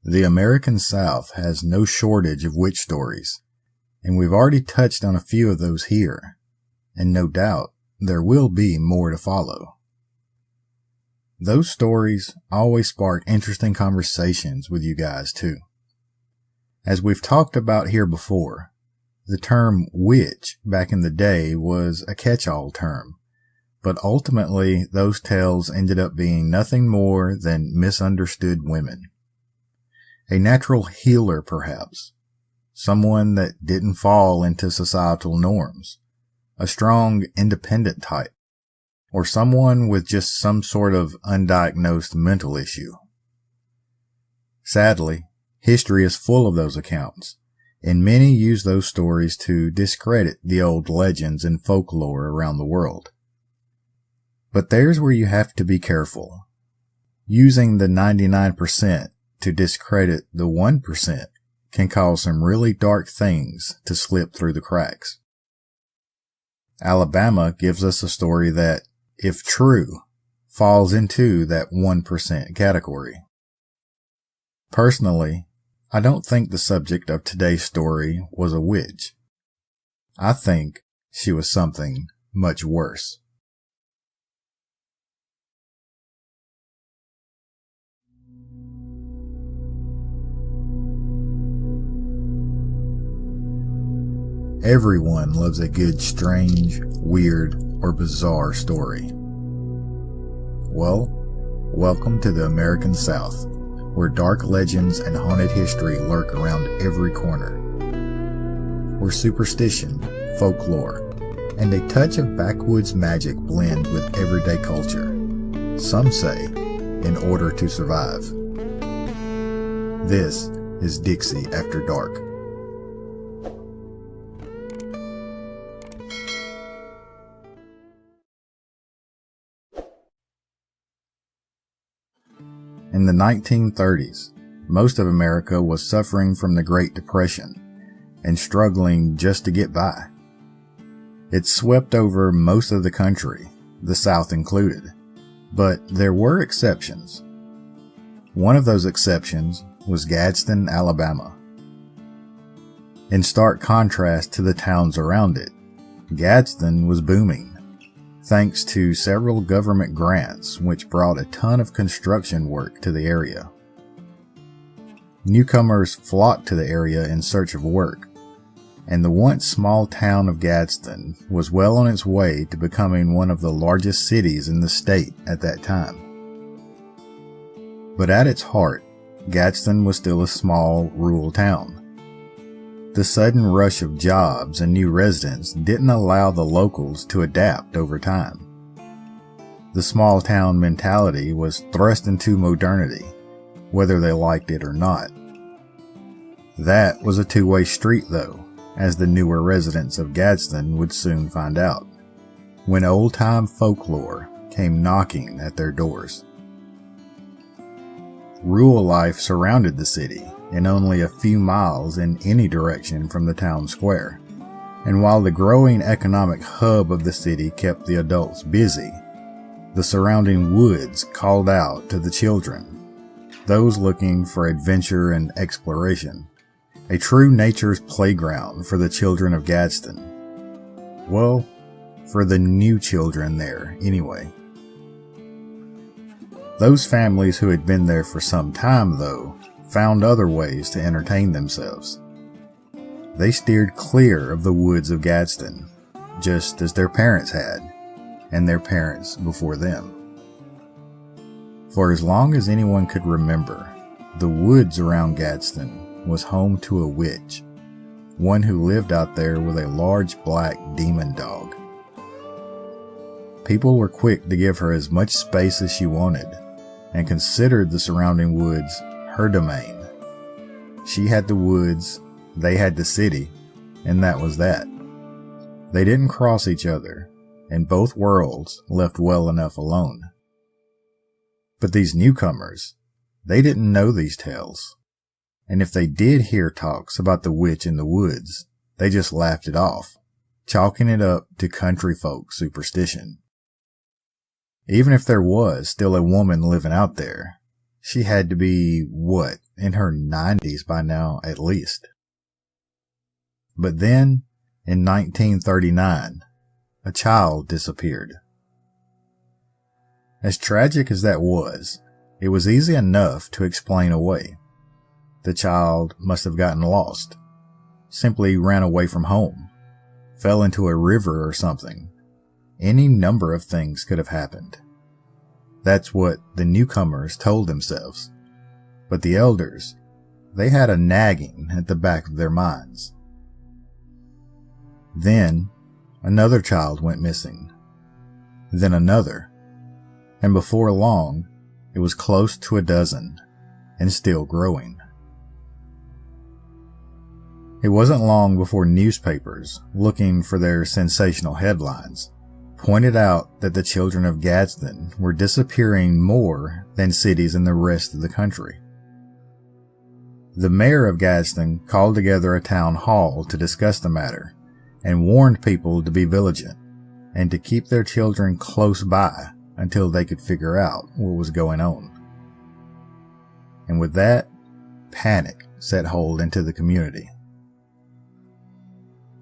The American South has no shortage of witch stories, and we've already touched on a few of those here, and no doubt there will be more to follow. Those stories always spark interesting conversations with you guys too. As we've talked about here before, the term witch back in the day was a catch-all term, but ultimately those tales ended up being nothing more than misunderstood women. A natural healer, perhaps. Someone that didn't fall into societal norms. A strong, independent type. Or someone with just some sort of undiagnosed mental issue. Sadly, history is full of those accounts, and many use those stories to discredit the old legends and folklore around the world. But there's where you have to be careful. Using the 99% to discredit the 1% can cause some really dark things to slip through the cracks. Alabama gives us a story that, if true, falls into that 1% category. Personally, I don't think the subject of today's story was a witch. I think she was something much worse. Everyone loves a good, strange, weird, or bizarre story. Well, welcome to the American South, where dark legends and haunted history lurk around every corner. Where superstition, folklore, and a touch of backwoods magic blend with everyday culture. Some say, in order to survive. This is Dixie After Dark. In the 1930s, most of America was suffering from the Great Depression and struggling just to get by. It swept over most of the country, the South included, but there were exceptions. One of those exceptions was Gadsden, Alabama. In stark contrast to the towns around it, Gadsden was booming, thanks to several government grants which brought a ton of construction work to the area. Newcomers flocked to the area in search of work, and the once small town of Gadsden was well on its way to becoming one of the largest cities in the state at that time. But at its heart, Gadsden was still a small, rural town. The sudden rush of jobs and new residents didn't allow the locals to adapt over time. The small town mentality was thrust into modernity, whether they liked it or not. That was a two-way street though, as the newer residents of Gadsden would soon find out, when old-time folklore came knocking at their doors. Rural life surrounded the city, and only a few miles in any direction from the town square. And while the growing economic hub of the city kept the adults busy, the surrounding woods called out to the children, those looking for adventure and exploration, a true nature's playground for the children of Gadsden. Well, for the new children there, anyway. Those families who had been there for some time, though, found other ways to entertain themselves. They steered clear of the woods of Gadsden, just as their parents had, and their parents before them. For as long as anyone could remember, the woods around Gadsden was home to a witch, one who lived out there with a large black demon dog. People were quick to give her as much space as she wanted, and considered the surrounding woods her domain. She had the woods, they had the city, and that was that. They didn't cross each other, and both worlds left well enough alone. But these newcomers, they didn't know these tales, and if they did hear talks about the witch in the woods, they just laughed it off, chalking it up to country folk superstition. Even if there was still a woman living out there, She had to be, in her 90s by now at least. But then, in 1939, a child disappeared. As tragic as that was, it was easy enough to explain away. The child must have gotten lost, simply ran away from home, fell into a river or something. Any number of things could have happened. That's what the newcomers told themselves. But the elders, they had a nagging at the back of their minds. Then, another child went missing. Then another. And before long, it was close to a dozen, and still growing. It wasn't long before newspapers, looking for their sensational headlines, pointed out that the children of Gadsden were disappearing more than cities in the rest of the country. The mayor of Gadsden called together a town hall to discuss the matter and warned people to be vigilant and to keep their children close by until they could figure out what was going on. And with that, panic set hold into the community.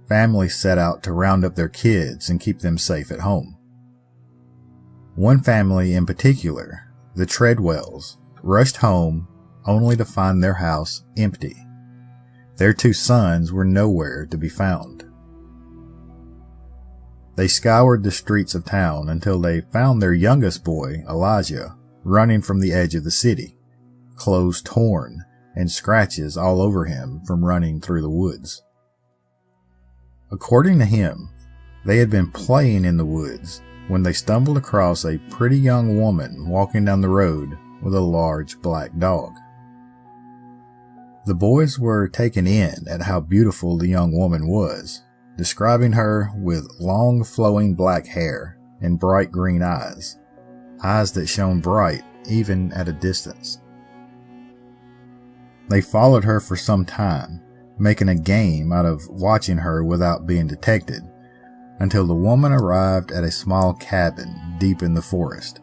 Families set out to round up their kids and keep them safe at home. One family in particular, the Treadwells, rushed home only to find their house empty. Their 2 sons were nowhere to be found. They scoured the streets of town until they found their youngest boy, Elijah, running from the edge of the city, clothes torn and scratches all over him from running through the woods. According to him, they had been playing in the woods when they stumbled across a pretty young woman walking down the road with a large black dog. The boys were taken in at how beautiful the young woman was, describing her with long flowing black hair and bright green eyes that shone bright even at a distance. They followed her for some time, making a game out of watching her without being detected, until the woman arrived at a small cabin deep in the forest.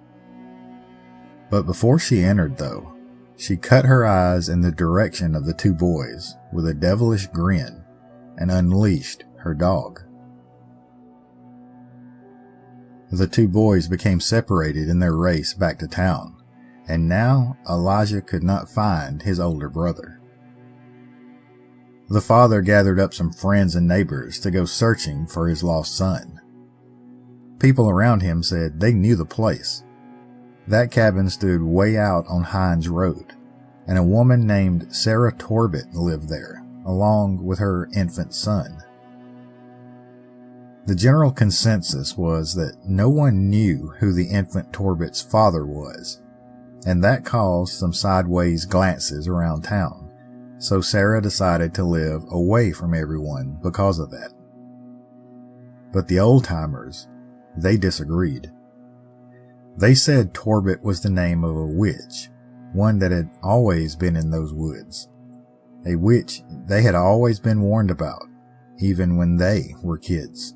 But before she entered, though, she cut her eyes in the direction of the 2 boys with a devilish grin and unleashed her dog. The 2 boys became separated in their race back to town, and now Elijah could not find his older brother. The father gathered up some friends and neighbors to go searching for his lost son. People around him said they knew the place. That cabin stood way out on Hinds Road, and a woman named Sarah Torbett lived there, along with her infant son. The general consensus was that no one knew who the infant Torbett's father was, and that caused some sideways glances around town. So Sarah decided to live away from everyone because of that. But the old-timers, they disagreed. They said Torbett was the name of a witch, one that had always been in those woods. A witch they had always been warned about, even when they were kids.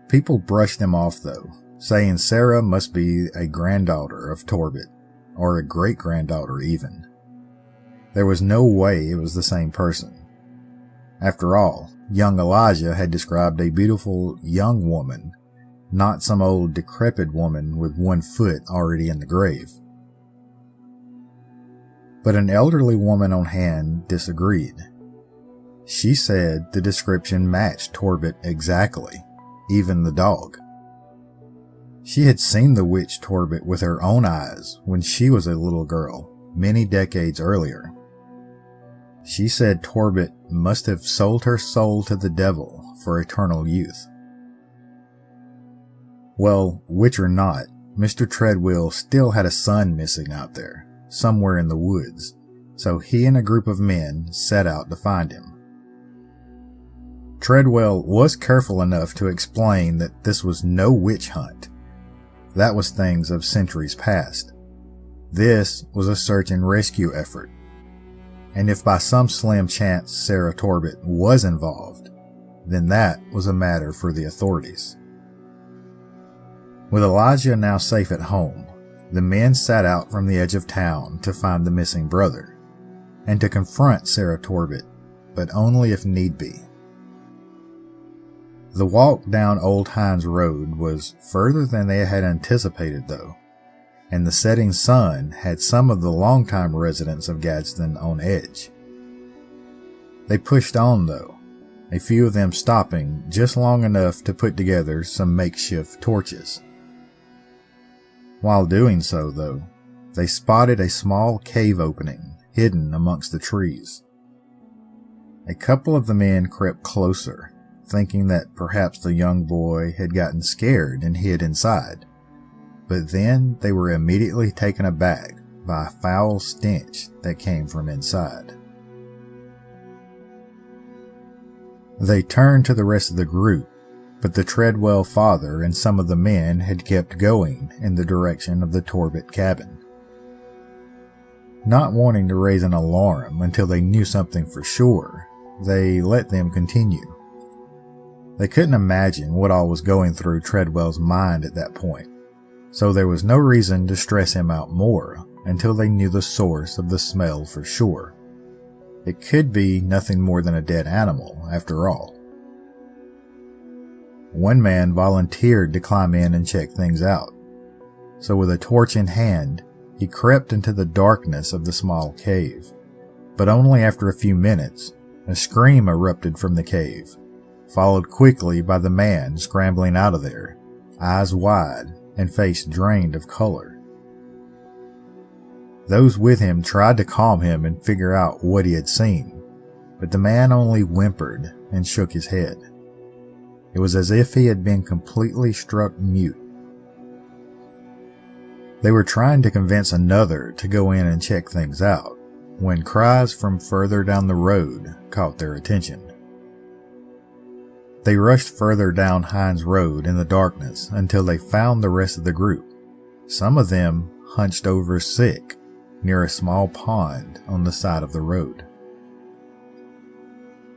People brushed them off though, saying Sarah must be a granddaughter of Torbett, or a great-granddaughter even. There was no way it was the same person. After all, young Elijah had described a beautiful young woman, not some old decrepit woman with 1 foot already in the grave. But an elderly woman on hand disagreed. She said the description matched Torbett exactly, even the dog. She had seen the witch Torbett with her own eyes when she was a little girl, many decades earlier. She said Torbett must have sold her soul to the devil for eternal youth. Well, witch or not, Mr. Treadwell still had a son missing out there, somewhere in the woods, so he and a group of men set out to find him. Treadwell was careful enough to explain that this was no witch hunt. That was things of centuries past. This was a search and rescue effort. And if by some slim chance Sarah Torbett was involved, then that was a matter for the authorities. With Elijah now safe at home, the men set out from the edge of town to find the missing brother, and to confront Sarah Torbett, but only if need be. The walk down Old Hinds Road was further than they had anticipated, though, and the setting sun had some of the longtime residents of Gadsden on edge. They pushed on, though, a few of them stopping just long enough to put together some makeshift torches. While doing so, though, they spotted a small cave opening hidden amongst the trees. A couple of the men crept closer, thinking that perhaps the young boy had gotten scared and hid inside, but then they were immediately taken aback by a foul stench that came from inside. They turned to the rest of the group, but the Treadwell father and some of the men had kept going in the direction of the Torbett cabin. Not wanting to raise an alarm until they knew something for sure, they let them continue. They couldn't imagine what all was going through Treadwell's mind at that point, so there was no reason to stress him out more until they knew the source of the smell for sure. It could be nothing more than a dead animal, after all. One man volunteered to climb in and check things out, so with a torch in hand, he crept into the darkness of the small cave. But only after a few minutes, a scream erupted from the cave, followed quickly by the man scrambling out of there, eyes wide and face drained of color. Those with him tried to calm him and figure out what he had seen, but the man only whimpered and shook his head. It was as if he had been completely struck mute. They were trying to convince another to go in and check things out, when cries from further down the road caught their attention. They rushed further down Hinds Road in the darkness until they found the rest of the group, some of them hunched over sick near a small pond on the side of the road.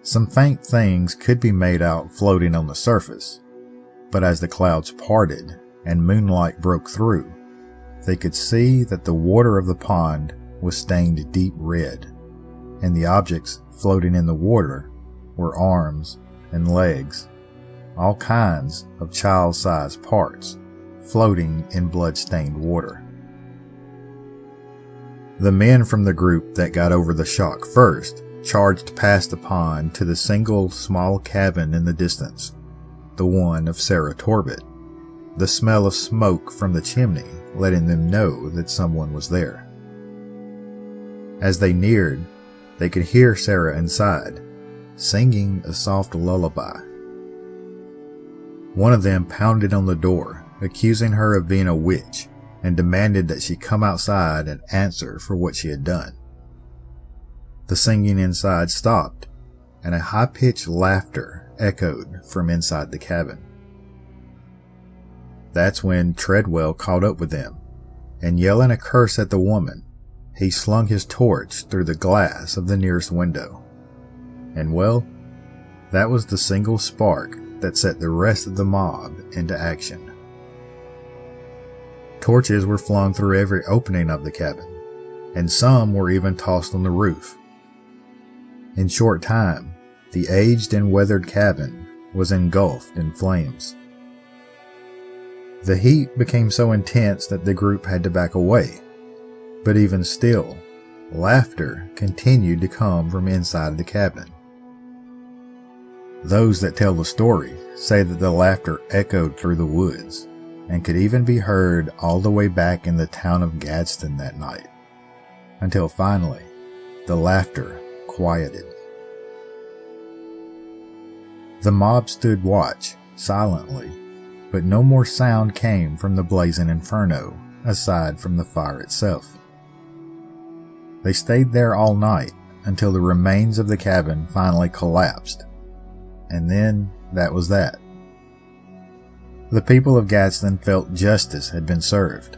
Some faint things could be made out floating on the surface, but as the clouds parted and moonlight broke through, they could see that the water of the pond was stained deep red, and the objects floating in the water were arms and legs, all kinds of child-sized parts floating in blood-stained water. The men from the group that got over the shock first charged past the pond to the single small cabin in the distance, the one of Sarah Torbett, the smell of smoke from the chimney letting them know that someone was there. As they neared, they could hear Sarah inside, singing a soft lullaby. One of them pounded on the door, accusing her of being a witch, and demanded that she come outside and answer for what she had done. The singing inside stopped, and a high-pitched laughter echoed from inside the cabin. That's when Treadwell caught up with them, and yelling a curse at the woman, he slung his torch through the glass of the nearest window. And well, that was the single spark that set the rest of the mob into action. Torches were flung through every opening of the cabin, and some were even tossed on the roof. In short time, the aged and weathered cabin was engulfed in flames. The heat became so intense that the group had to back away, but even still, laughter continued to come from inside the cabin. Those that tell the story say that the laughter echoed through the woods, and could even be heard all the way back in the town of Gadsden that night, until finally the laughter quieted. The mob stood watch, silently, but no more sound came from the blazing inferno, aside from the fire itself. They stayed there all night until the remains of the cabin finally collapsed, and then that was that. The people of Gadsden felt justice had been served.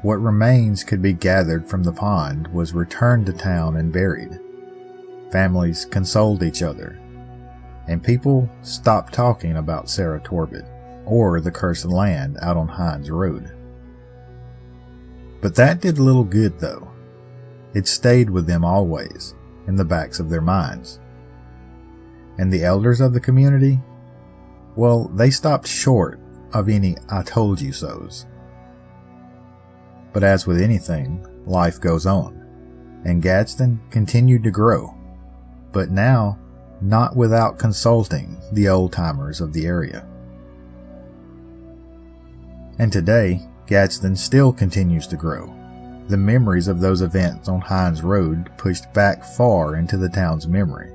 What remains could be gathered from the pond was returned to town and buried. Families consoled each other, and people stopped talking about Sarah Torbett or the cursed land out on Hinds Road. But that did little good though. It stayed with them always, in the backs of their minds. And the elders of the community? Well, they stopped short of any "I told you so's." But as with anything, life goes on, and Gadsden continued to grow, but now not without consulting the old-timers of the area. And today, Gadsden still continues to grow. The memories of those events on Hinds Road pushed back far into the town's memory,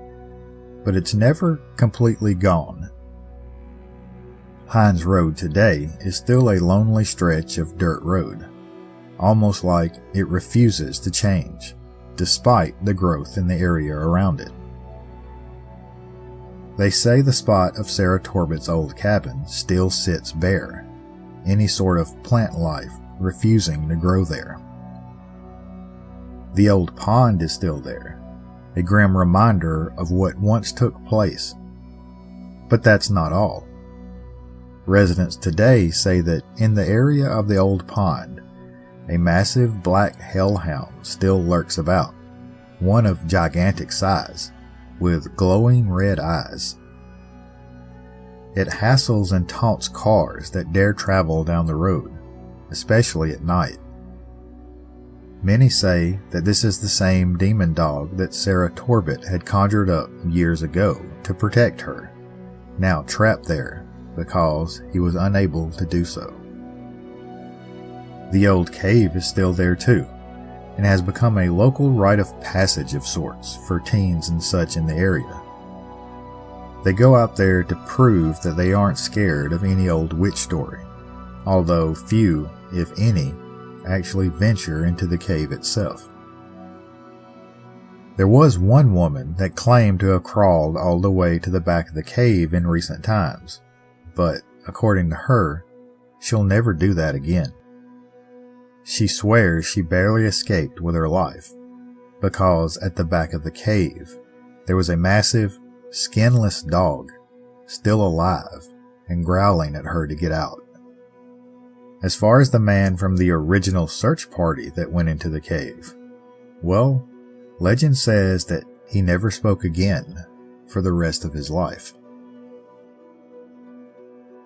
but it's never completely gone. Hinds Road today is still a lonely stretch of dirt road, almost like it refuses to change, despite the growth in the area around it. They say the spot of Sarah Torbett's old cabin still sits bare, any sort of plant life refusing to grow there. The old pond is still there, a grim reminder of what once took place. But that's not all. Residents today say that in the area of the old pond, a massive black hellhound still lurks about, one of gigantic size, with glowing red eyes. It hassles and taunts cars that dare travel down the road, especially at night. Many say that this is the same demon dog that Sarah Torbett had conjured up years ago to protect her, now trapped there because he was unable to do so. The old cave is still there too, and has become a local rite of passage of sorts for teens and such in the area. They go out there to prove that they aren't scared of any old witch story, although few, if any, actually venture into the cave itself. There was one woman that claimed to have crawled all the way to the back of the cave in recent times, but according to her, she'll never do that again. She swears she barely escaped with her life, because at the back of the cave, there was a massive, skinless dog, still alive and growling at her to get out. As far as the man from the original search party that went into the cave, well, legend says that he never spoke again for the rest of his life.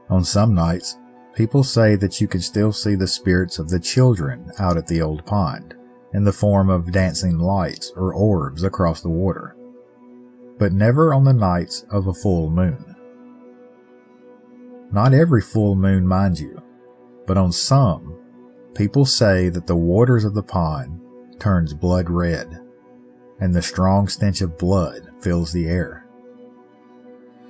On some nights, people say that you can still see the spirits of the children out at the old pond, in the form of dancing lights or orbs across the water, but never on the nights of a full moon. Not every full moon, mind you, but on some, people say that the waters of the pond turns blood red, and the strong stench of blood fills the air.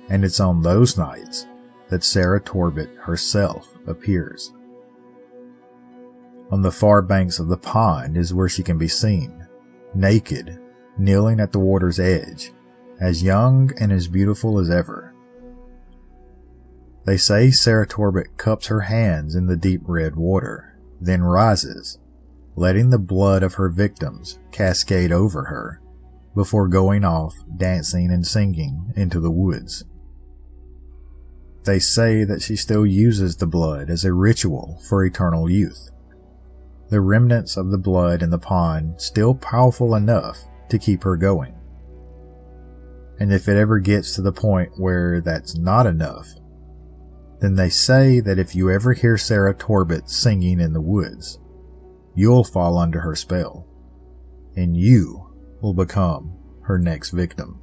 And it's on those nights that Sarah Torbett herself appears. On the far banks of the pond is where she can be seen, naked, kneeling at the water's edge, as young and as beautiful as ever. They say Sarah Torbett cups her hands in the deep red water, then rises, letting the blood of her victims cascade over her, before going off dancing and singing into the woods. They say that she still uses the blood as a ritual for eternal youth, the remnants of the blood in the pond still powerful enough to keep her going. And if it ever gets to the point where that's not enough, then they say that if you ever hear Sarah Torbett singing in the woods, you'll fall under her spell, and you will become her next victim.